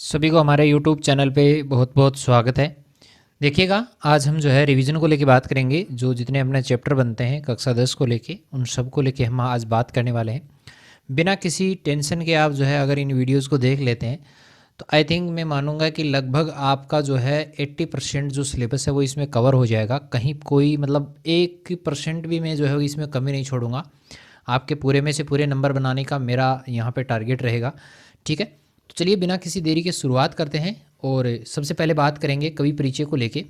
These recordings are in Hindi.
सभी को हमारे YouTube चैनल पे बहुत बहुत स्वागत है। देखिएगा, आज हम जो है रिवीजन को लेके बात करेंगे। जो जितने अपने चैप्टर बनते हैं कक्षा 10 को लेके, उन सब को लेके हम आज बात करने वाले हैं। बिना किसी टेंशन के आप जो है अगर इन वीडियोस को देख लेते हैं तो आई थिंक मैं मानूंगा कि लगभग आपका जो है 80% जो सिलेबस है वो इसमें कवर हो जाएगा। कहीं कोई मतलब 1% भी मैं जो है इसमें कमी नहीं छोड़ूंगा। आपके पूरे में से पूरे नंबर बनाने का मेरा यहाँ पे टारगेट रहेगा। ठीक है, तो चलिए बिना किसी देरी के शुरुआत करते हैं। और सबसे पहले बात करेंगे कवि परिचय को लेके।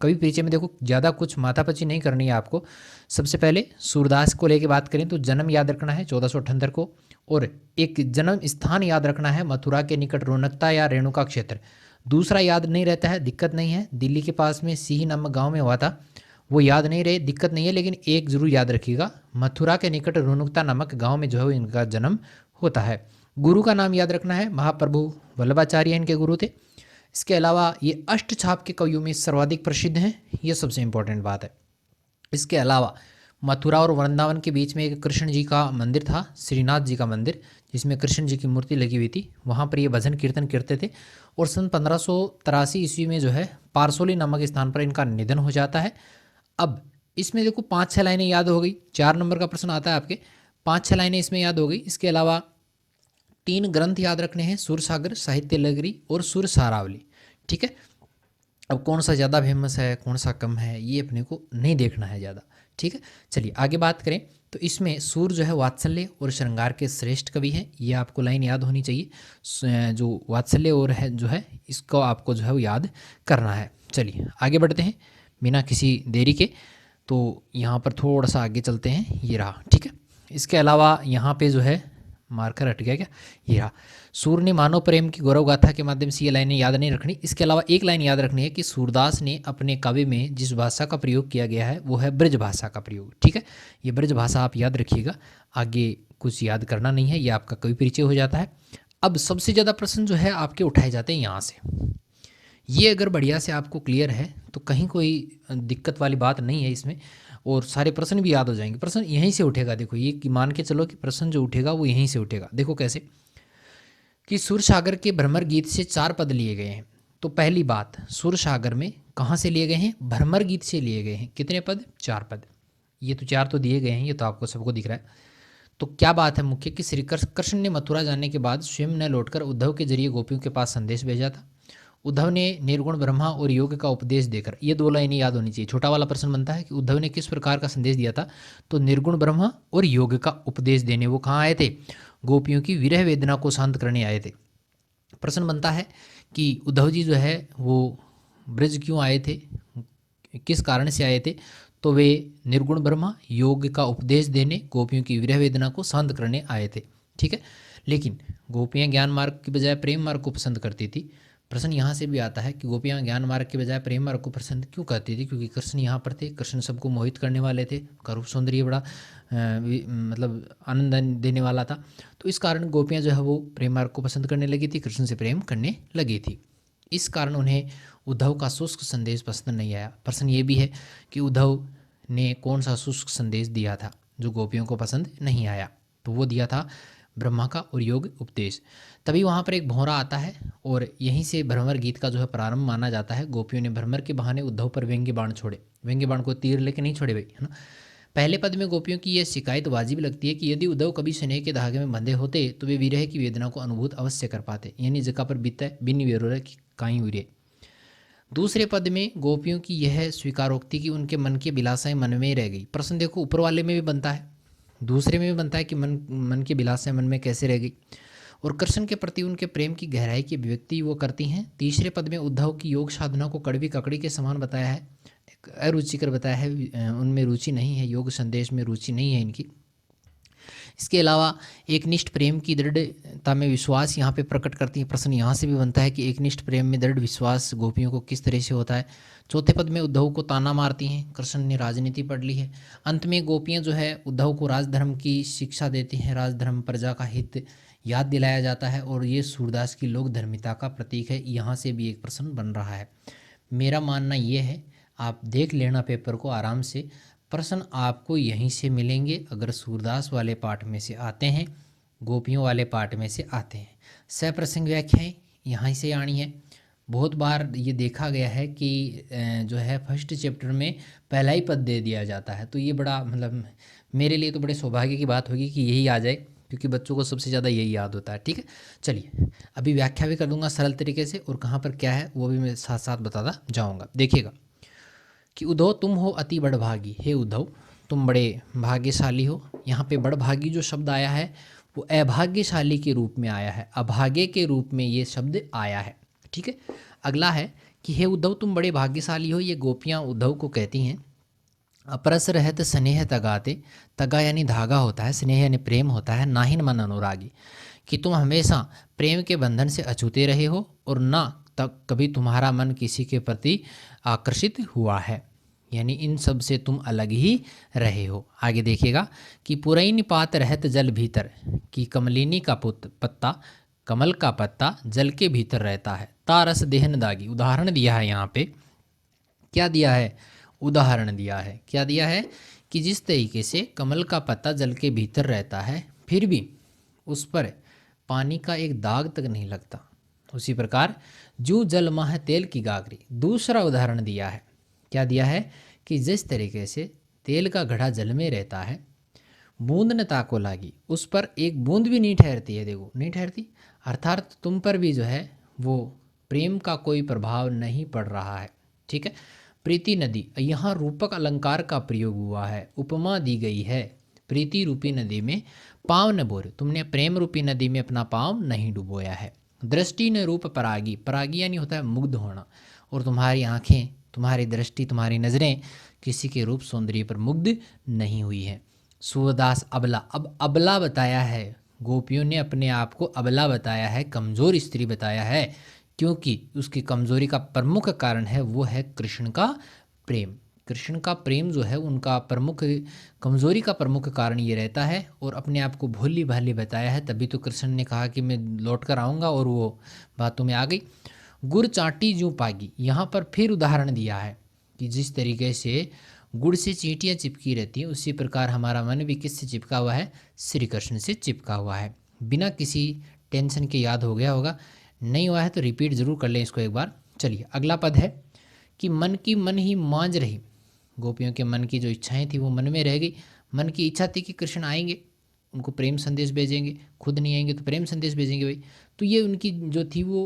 कवि परिचय में देखो ज़्यादा कुछ माथापच्ची नहीं करनी है आपको। सबसे पहले सूरदास को लेके बात करें तो जन्म याद रखना है 1478 को, और एक जन्म स्थान याद रखना है मथुरा के निकट रोनकता या रेणुका क्षेत्र। दूसरा याद नहीं रहता है, दिक्कत नहीं है, दिल्ली के पास में सिही नामक गांव में हुआ था, वो याद नहीं रहे, दिक्कत नहीं है। लेकिन एक जरूर याद रखिएगा, मथुरा के निकट रोनुकता नामक गांव में जो है इनका जन्म होता है। गुरु का नाम याद रखना है, महाप्रभु वल्लभाचार्य इनके गुरु थे। इसके अलावा ये अष्टछाप के कवियों में सर्वाधिक प्रसिद्ध हैं, ये सबसे इंपॉर्टेंट बात है। इसके अलावा मथुरा और वृंदावन के बीच में एक कृष्ण जी का मंदिर था, श्रीनाथ जी का मंदिर, जिसमें कृष्ण जी की मूर्ति लगी हुई थी। वहाँ पर ये भजन कीर्तन करते थे। और सन 1583 ईस्वी में जो है पारसोली नामक स्थान पर इनका निधन हो जाता है। अब इसमें देखो 5-6 लाइनें याद हो गई। 4 नंबर का प्रश्न आता है आपके, 5-6 लाइनें इसमें याद हो गई। इसके अलावा 3 ग्रंथ याद रखने हैं, सुरसागर, साहित्य लहरी और सुर सारावली। ठीक है, अब कौन सा ज़्यादा फेमस है कौन सा कम है ये अपने को नहीं देखना है ज़्यादा। ठीक है, चलिए आगे बात करें तो इसमें सूर जो है वात्सल्य और श्रृंगार के श्रेष्ठ कवि हैं, ये आपको लाइन याद होनी चाहिए। जो वात्सल्य और है जो है इसको आपको जो है वो याद करना है। चलिए आगे बढ़ते हैं बिना किसी देरी के। तो यहाँ पर थोड़ा सा आगे चलते हैं, ये रहा। ठीक है, इसके अलावा यहाँ पे जो है मार्कर हट गया क्या, ये रहा। सूर ने मानव प्रेम की गौरव गाथा के माध्यम से ये लाइनें याद नहीं रखनी। इसके अलावा एक लाइन याद रखनी है कि सूरदास ने अपने काव्य में जिस भाषा का प्रयोग किया गया है वो है ब्रज भाषा का प्रयोग। ठीक है, ये ब्रज भाषा आप याद रखिएगा, आगे कुछ याद करना नहीं है, ये आपका कवि परिचय हो जाता है। अब सबसे ज़्यादा प्रश्न जो है आपके उठाए जाते हैं यहाँ से। ये अगर बढ़िया से आपको क्लियर है तो कहीं कोई दिक्कत वाली बात नहीं है इसमें, और सारे प्रश्न भी याद हो जाएंगे। प्रश्न यहीं से उठेगा, देखो ये कि मान के चलो कि प्रश्न जो उठेगा वो यहीं से उठेगा। देखो कैसे कि सुरसागर के भ्रमर गीत से 4 पद लिए गए हैं। तो पहली बात, सुरसागर में कहाँ से लिए गए हैं, भ्रमर गीत से लिए गए हैं। कितने पद, 4 पद। ये तो 4 तो दिए गए हैं, ये तो आपको सबको दिख रहा है। तो क्या बात है मुख्य कि श्री कृष्ण ने मथुरा जाने के बाद स्वयं न लौटकर उद्धव के जरिए गोपियों के पास संदेश भेजा था। उद्धव ने निर्गुण ब्रह्मा और योग का उपदेश देकर, ये 2 लाइनें याद होनी चाहिए। छोटा वाला प्रश्न बनता है कि उद्धव ने किस प्रकार का संदेश दिया था, तो निर्गुण ब्रह्मा और योग का उपदेश देने वो कहाँ आए थे, गोपियों की विरह वेदना को शांत करने आए थे। प्रश्न बनता है कि उद्धव जी जो है वो ब्रज क्यों आए थे, किस कारण से आए थे, तो वे निर्गुण ब्रह्मा योग का उपदेश देने, गोपियों की विरह वेदना को शांत करने आए थे। ठीक है, लेकिन गोपियाँ ज्ञान मार्ग की बजाय प्रेम मार्ग को पसंद करती थी। प्रश्न यहाँ से भी आता है कि गोपियाँ ज्ञान मार्ग के बजाय प्रेम मार्ग को पसंद क्यों करती थी, क्योंकि कृष्ण यहाँ पर थे, कृष्ण सबको मोहित करने वाले थे, का रूप सौंदर्य बड़ा मतलब आनंद देने वाला था। तो इस कारण गोपियाँ जो है वो प्रेम मार्ग को पसंद करने लगी थी, कृष्ण से प्रेम करने लगी थी। इस कारण उन्हें उद्धव का शुष्क संदेश पसंद नहीं आया। प्रश्न ये भी है कि उद्धव ने कौन सा शुष्क संदेश दिया था जो गोपियों को पसंद नहीं आया, तो वो दिया था ब्रह्मा का और योग उपदेश। तभी वहाँ पर एक भौरा आता है और यहीं से भ्रमर गीत का जो है प्रारंभ माना जाता है। गोपियों ने भ्रमर के बहाने उद्धव पर व्यंग्य बाण छोड़े, व्यंग्य बाण को तीर लेके नहीं छोड़े भाई, है ना। पहले पद में गोपियों की यह शिकायत वाजिब लगती है कि यदि उद्धव कभी स्नेह के धागे में बंधे होते तो वे विरह की वेदना को अनुभूत अवश्य कर पाते, यानी जगह पर बीता बिन विरोह की काई हुई। दूसरे पद में गोपियों की यह स्वीकारोक्ति कि उनके मन की बिलासाएं मन में रह गई। प्रश्न देखो ऊपर वाले में भी बनता है, दूसरे में भी बनता है कि मन की बिलासाएं मन में कैसे रह गई, और कृष्ण के प्रति उनके प्रेम की गहराई की अभिव्यक्ति वो करती हैं। तीसरे पद में उद्धव की योग साधना को कड़वी ककड़ी के समान बताया है, अरुचिकर बताया है, उनमें रुचि नहीं है, योग संदेश में रुचि नहीं है इनकी। इसके अलावा एक निष्ठ प्रेम की दृढ़ता में विश्वास यहाँ पे प्रकट करती है। प्रश्न यहाँ से भी बनता है कि एक निष्ठ प्रेम में दृढ़ विश्वास गोपियों को किस तरह से होता है। चौथे पद में उद्धव को ताना मारती हैं, कृष्ण ने राजनीति पढ़ ली है। अंत में गोपियाँ जो है उद्धव को राजधर्म की शिक्षा देती हैं, राजधर्म प्रजा का हित याद दिलाया जाता है, और ये सूरदास की लोक धर्मिता का प्रतीक है। यहाँ से भी एक प्रश्न बन रहा है। मेरा मानना ये है, आप देख लेना पेपर को आराम से, प्रश्न आपको यहीं से मिलेंगे अगर सूरदास वाले पाठ में से आते हैं, गोपियों वाले पाठ में से आते हैं। सप्रसंग व्याख्याएं यहाँ से आनी है। बहुत बार ये देखा गया है कि जो है फर्स्ट चैप्टर में पहला ही पद दे दिया जाता है, तो ये बड़ा मतलब मेरे लिए तो बड़े सौभाग्य की बात होगी कि यही आ जाए, क्योंकि बच्चों को सबसे ज़्यादा यही याद होता है। ठीक है, चलिए अभी व्याख्या भी कर दूंगा सरल तरीके से, और कहाँ पर क्या है वो भी मैं साथ साथ बताता जाऊँगा। देखिएगा कि उद्धव तुम हो अति बड़भागी, हे उद्धव तुम बड़े भाग्यशाली हो। यहाँ पे बड़भागी जो शब्द आया है वो अभाग्यशाली के रूप में आया है, अभागे के रूप में ये शब्द आया है। ठीक है, अगला है कि हे उद्धव तुम बड़े भाग्यशाली हो, ये गोपियाँ उद्धव को कहती हैं। अपरस रहत स्नेह तगाते, तगा यानी धागा होता है, स्नेह यानी प्रेम होता है, नाहिन मन अनुरागी, कि तुम हमेशा प्रेम के बंधन से अछूते रहे हो और ना तब कभी तुम्हारा मन किसी के प्रति आकर्षित हुआ है, यानी इन सब से तुम अलग ही रहे हो। आगे देखिएगा कि पुरैन पात रहत जल भीतर, कि कमलिनी का पत्ता, कमल का पत्ता जल के भीतर रहता है। तारस देहन दागी, उदाहरण दिया है यहाँ पे, क्या दिया है, उदाहरण दिया है। क्या दिया है कि जिस तरीके से कमल का पत्ता जल के भीतर रहता है फिर भी उस पर पानी का एक दाग तक नहीं लगता, उसी प्रकार जो जल माह तेल की गागरी, दूसरा उदाहरण दिया है। क्या दिया है कि जिस तरीके से तेल का घड़ा जल में रहता है, बूंद न ताको लागी, उस पर एक बूंद भी नहीं ठहरती है, देखो नहीं ठहरती, अर्थात तुम पर भी जो है वो प्रेम का कोई प्रभाव नहीं पड़ रहा है। ठीक है, प्रीति नदी, यहाँ रूपक अलंकार का प्रयोग हुआ है, उपमा दी गई है। प्रीति रूपी नदी में पाँव न बोरे, तुमने प्रेम रूपी नदी में अपना पाँव नहीं डुबोया है। दृष्टि न रूप परागी, परागी यानी होता है मुग्ध होना, और तुम्हारी आँखें, तुम्हारी दृष्टि, तुम्हारी नज़रें किसी के रूप सौंदर्य पर मुग्ध नहीं हुई है। सूरदास अबला, अब अबला बताया है, गोपियों ने अपने आप को अबला बताया है, कमज़ोर स्त्री बताया है, क्योंकि उसकी कमज़ोरी का प्रमुख कारण है वो है कृष्ण का प्रेम। कृष्ण का प्रेम जो है उनका प्रमुख कमज़ोरी का प्रमुख कारण ये रहता है, और अपने आप को भोली भाली बताया है, तभी तो कृष्ण ने कहा कि मैं लौट कर आऊँगा, और वो बातों में आ गई। गुड़ चाटी जूँ पागी, यहाँ पर फिर उदाहरण दिया है कि जिस तरीके से गुड़ से चींटियाँ चिपकी रहती हैं, उसी प्रकार हमारा मन भी किससे चिपका हुआ है, श्री कृष्ण से चिपका हुआ है। बिना किसी टेंशन के याद हो गया होगा, नहीं हुआ है तो रिपीट ज़रूर कर लें इसको एक बार। चलिए अगला पद है कि मन की मन ही मांझ रही, गोपियों के मन की जो इच्छाएं थी वो मन में रह गई। मन की इच्छा थी कि कृष्ण आएंगे, उनको प्रेम संदेश भेजेंगे, खुद नहीं आएंगे तो प्रेम संदेश भेजेंगे भाई, तो ये उनकी जो थी वो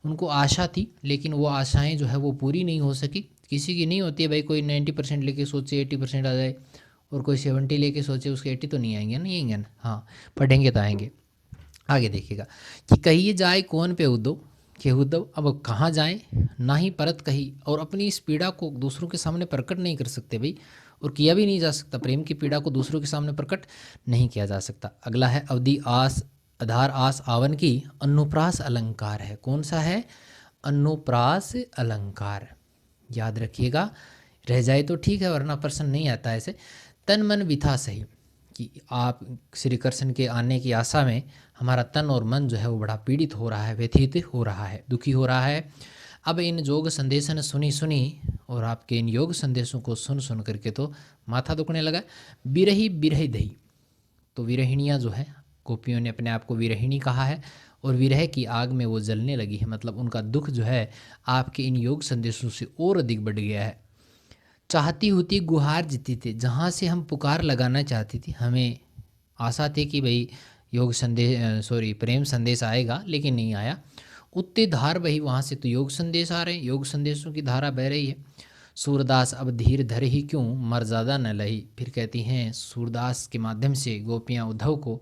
उनको आशा थी, लेकिन वो आशाएं जो है वो पूरी नहीं हो सकी। किसी की नहीं होती है भाई, कोई 90% लेके सोचे 80% आ जाए, और कोई 70 लेके सोचे उसके 80 तो नहीं आएंगे, नहीं आएंगे ना, हाँ पढ़ेंगे तो आएंगे। आगे देखिएगा कि कहिए जाए कौन पे उद्धव, कि उद्धव अब कहाँ जाएं, ना ही परत कही, और अपनी इस पीड़ा को दूसरों के सामने प्रकट नहीं कर सकते भाई, और किया भी नहीं जा सकता, प्रेम की पीड़ा को दूसरों के सामने प्रकट नहीं किया जा सकता। अगला है अवधि आस आधार आस आवन की, अनुप्रास अलंकार है। कौन सा है, अनुप्रास अलंकार, याद रखिएगा, रह जाए तो ठीक है वरना प्रश्न नहीं आता ऐसे। तन मन विथा सही, कि आप श्री कृष्ण के आने की आशा में हमारा तन और मन जो है वो बड़ा पीड़ित हो रहा है, व्यथित हो रहा है, दुखी हो रहा है। अब इन योग संदेशन सुनी सुनी, और आपके इन योग संदेशों को सुन सुन करके तो माथा दुखने लगा। बिरही बिरही दही, तो विरहिणियाँ जो है, गोपियों ने अपने आप को विरहिणी कहा है, और विरह की आग में वो जलने लगी है, मतलब उनका दुख जो है आपके इन योग संदेशों से और अधिक बढ़ गया है। चाहती होती गुहार जीती थी, जहाँ से हम पुकार लगाना चाहती थी, हमें आशा थी कि भाई योग संदेश प्रेम संदेश आएगा, लेकिन नहीं आया। उत्ते धार बही, वहाँ से तो योग संदेश आ रहे हैं, योग संदेशों की धारा बह रही है। सूरदास अब धीर धर ही क्यों, मर्यादा न लही, फिर कहती हैं सूरदास के माध्यम से गोपियाँ उद्धव को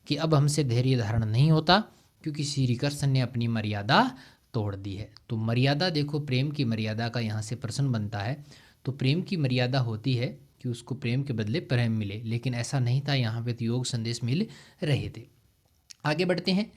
कि अब हमसे धैर्य धारण नहीं होता, क्योंकि श्री कृष्ण ने अपनी मर्यादा तोड़ दी है। तो मर्यादा देखो, प्रेम की मर्यादा का यहाँ से प्रश्न बनता है। तो प्रेम की मर्यादा होती है कि उसको प्रेम के बदले प्रेम मिले, लेकिन ऐसा नहीं था, यहाँ पे तो योग संदेश मिल रहे थे। आगे बढ़ते हैं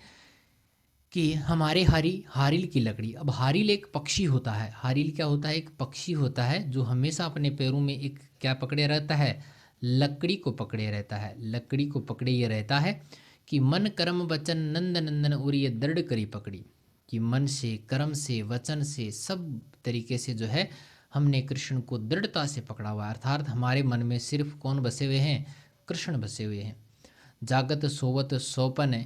कि हमारे हारिल की लकड़ी। अब हारिल एक पक्षी होता है, हारिल क्या होता है, एक पक्षी होता है जो हमेशा अपने पैरों में एक क्या पकड़े रहता है, लकड़ी को पकड़े रहता है, लकड़ी को पकड़े ये रहता है कि मन कर्म वचन नंद नंदन और ये दृढ़ करी पकड़ी, कि मन से, कर्म से, वचन से, सब तरीके से जो है हमने कृष्ण को दृढ़ता से पकड़ा हुआ है। अर्थात हमारे मन में सिर्फ कौन बसे हुए हैं, कृष्ण बसे हुए हैं। जागत सोवत सोपन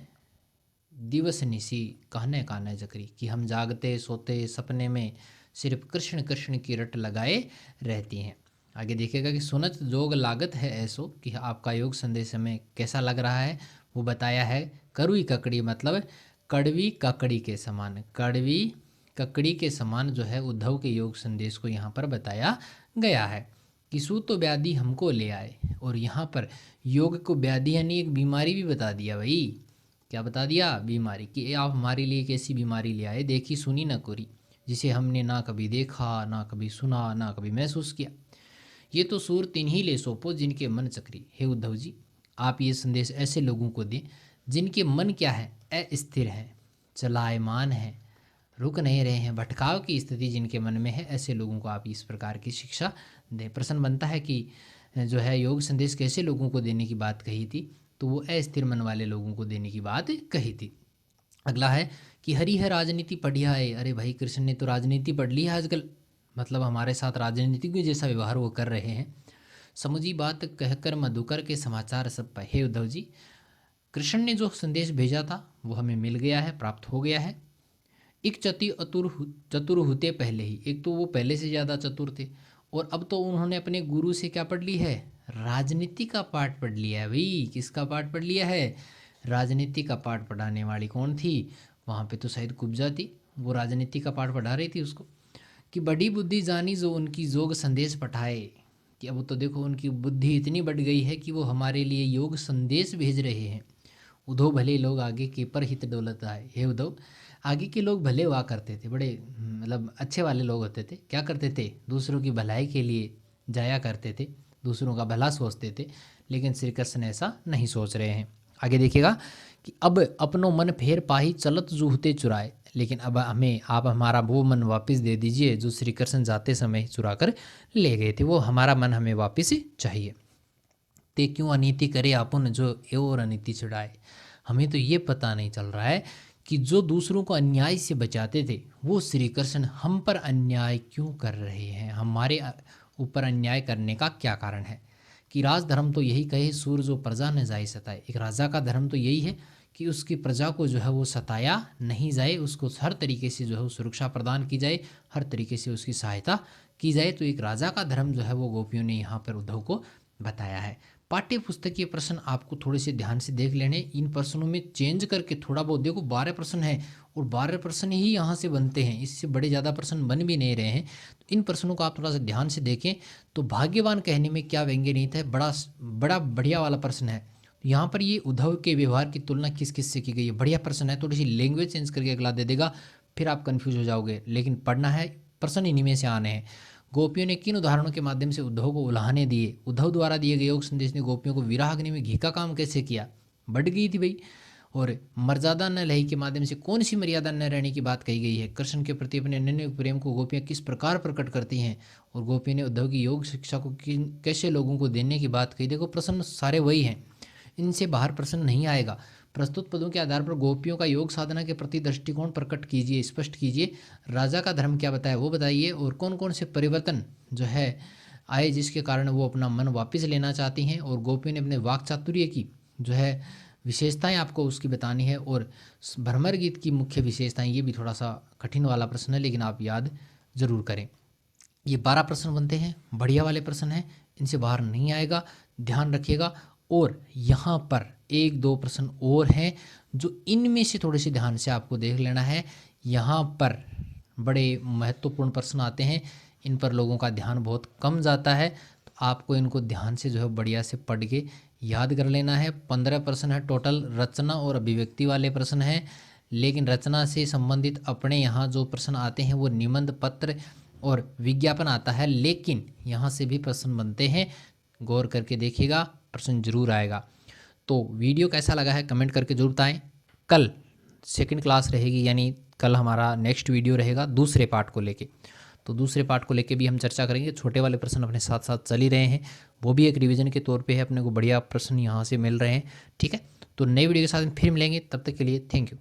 दिवस निशी कहने काने जकरी, कि हम जागते सोते सपने में सिर्फ कृष्ण कृष्ण की रट लगाए रहती हैं। आगे देखिएगा कि सुनत जोग लागत है ऐसो, कि आपका योग संदेश हमें कैसा लग रहा है वो बताया है। कड़वी ककड़ी मतलब कड़वी ककड़ी के समान, कड़वी ककड़ी के समान जो है उद्धव के योग संदेश को यहाँ पर बताया गया है। कि सू तो व्याधि हमको ले आए, और यहाँ पर योग को व्याधि यानी एक बीमारी भी बता दिया भाई। क्या बता दिया? बीमारी, कि आप हमारे लिए एक ऐसी बीमारी ले आए, देखी सुनी न कोरी, जिसे हमने ना कभी देखा ना कभी सुना ना कभी महसूस किया। ये तो सूर तिन्हीं ले सौंपो जिनके मन चक्री। हे उद्धव जी, आप ये संदेश ऐसे लोगों को दें जिनके मन क्या है? अस्थिर है, चलायमान है, रुक नहीं रहे हैं, भटकाव की स्थिति जिनके मन में है, ऐसे लोगों को आप इस प्रकार की शिक्षा दें। प्रश्न बनता है कि जो है योग संदेश कैसे लोगों को देने की बात कही थी, तो वो अस्थिर मन वाले लोगों को देने की बात कही थी। अगला है कि हरि है राजनीति पढ़िया है। अरे भाई, कृष्ण ने तो राजनीति पढ़ ली है आजकल, मतलब हमारे साथ राजनीति के जैसा व्यवहार वो कर रहे हैं। समुझी बात कहकर मधुकर के समाचार सब पाए। हे उद्धव जी, कृष्ण ने जो संदेश भेजा था वो हमें मिल गया है, प्राप्त हो गया है। एक चतुर होते पहले ही, एक तो वो पहले से ज़्यादा चतुर थे, और अब तो उन्होंने अपने गुरु से क्या पढ़ ली है? राजनीति का पाठ पढ़ लिया है भाई। किसका पाठ पढ़ लिया है? राजनीति का पाठ पढ़ाने वाली कौन थी? वहाँ पे तो शायद कुब्जा थी, वो राजनीति का पाठ पढ़ा रही थी उसको। कि बड़ी बुद्धि जानी जो उनकी योग संदेश पठाए, कि अब तो देखो उनकी बुद्धि इतनी बढ़ गई है कि वो हमारे लिए योग संदेश भेज रहे हैं। उद्धव भले लोग आगे के पर हित डोलत आए। हे उद्धव, आगे के लोग भले हुआ करते थे, बड़े मतलब अच्छे वाले लोग होते थे। क्या करते थे? दूसरों की भलाई के लिए जाया करते थे, दूसरों का भला सोचते थे। लेकिन श्री कृष्ण ऐसा नहीं सोच रहे हैं। आगे देखिएगा कि अब अपनो मन फेर पाही चलत जूहते चुराए। लेकिन अब हमें आप हमारा वो मन वापस दे दीजिए जो श्री कृष्ण जाते समय चुरा कर ले गए थे। वो हमारा मन हमें वापस चाहिए। ते क्यों अनीति करे अपन जो और अनीति छुड़ाए। हमें तो ये पता नहीं चल रहा है कि जो दूसरों को अन्याय से बचाते थे वो श्री कृष्ण हम पर अन्याय क्यों कर रहे हैं? हमारे ऊपर अन्याय करने का क्या कारण है? कि राजधर्म तो यही कहे, सूर जो प्रजा न जाए सताए। एक राजा का धर्म तो यही है कि उसकी प्रजा को जो है वो सताया नहीं जाए, उसको हर तरीके से जो है वो सुरक्षा प्रदान की जाए, हर तरीके से उसकी सहायता की जाए। तो एक राजा का धर्म जो है वो गोपियों ने यहाँ पर उद्धव को बताया है। पाठ्य पुस्तकीय प्रश्न आपको थोड़े से ध्यान से देख लेने। इन प्रश्नों में चेंज करके थोड़ा बहुत देखो, 12 प्रश्न है और 12 प्रश्न ही यहाँ से बनते हैं, इससे बड़े ज़्यादा प्रश्न बन भी नहीं रहे हैं। तो इन प्रश्नों को आप थोड़ा सा ध्यान से देखें। तो भाग्यवान कहने में क्या व्यंग्य नहीं था, बड़ा बढ़िया वाला प्रश्न है। यहाँ पर ये उद्धव के व्यवहार की तुलना किस किस से की गई है, बढ़िया प्रश्न है। थोड़ी सी लैंग्वेज चेंज करके अगला दे देगा, फिर आप कन्फ्यूज हो जाओगे। लेकिन पढ़ना है, प्रश्न इन्हीं में से आने हैं। गोपियों ने किन उदाहरणों के माध्यम से उद्धव को उल्हाने दिए? उद्धव द्वारा दिए गए योग संदेश ने गोपियों को विरह अग्नि में घी का काम कैसे किया? बढ़ गई थी भाई। और मर्यादा न लही के माध्यम से कौन सी मर्यादा न रहने की बात कही गई है? कृष्ण के प्रति अपने अनन्य प्रेम को गोपियाँ किस प्रकार प्रकट करती हैं? और गोपियों ने उद्धव की योग शिक्षा को कैसे लोगों को देने की बात कही? देखो, प्रश्न सारे वही हैं, इनसे बाहर प्रश्न नहीं आएगा। प्रस्तुत पदों के आधार पर गोपियों का योग साधना के प्रति दृष्टिकोण प्रकट कीजिए, स्पष्ट कीजिए। राजा का धर्म क्या बताया वो बताइए, और कौन कौन से परिवर्तन जो है आए जिसके कारण वो अपना मन वापस लेना चाहती हैं। और गोपियों ने अपने वाक चातुर्य की जो है विशेषताएं आपको उसकी बतानी है। और भ्रमर गीत की मुख्य विशेषताएं, ये भी थोड़ा सा कठिन वाला प्रश्न है, लेकिन आप याद जरूर करें। ये 12 प्रश्न बनते हैं, बढ़िया वाले प्रश्न हैं, इनसे बाहर नहीं आएगा, ध्यान रखिएगा। और यहाँ पर 1-2 प्रश्न और हैं जो इनमें से थोड़े से ध्यान से आपको देख लेना है। यहाँ पर बड़े महत्वपूर्ण प्रश्न आते हैं, इन पर लोगों का ध्यान बहुत कम जाता है। तो आपको इनको ध्यान से जो है बढ़िया से पढ़ के याद कर लेना है। 15 प्रश्न है टोटल, रचना और अभिव्यक्ति वाले प्रश्न हैं। लेकिन रचना से संबंधित अपने यहाँ जो प्रश्न आते हैं वो निबंध, पत्र और विज्ञापन आता है, लेकिन यहाँ से भी प्रश्न बनते हैं। गौर करके देखिएगा, प्रश्न जरूर आएगा। तो वीडियो कैसा लगा है कमेंट करके जरूर बताएं। कल सेकंड क्लास रहेगी, यानी कल हमारा नेक्स्ट वीडियो रहेगा दूसरे पार्ट को लेके। तो दूसरे पार्ट को लेके भी हम चर्चा करेंगे। छोटे वाले प्रश्न अपने साथ साथ चल ही रहे हैं, वो भी एक रिवीजन के तौर पे है, अपने को बढ़िया प्रश्न यहाँ से मिल रहे हैं। ठीक है, तो नई वीडियो के साथ फिर मिलेंगे, तब तक के लिए थैंक यू।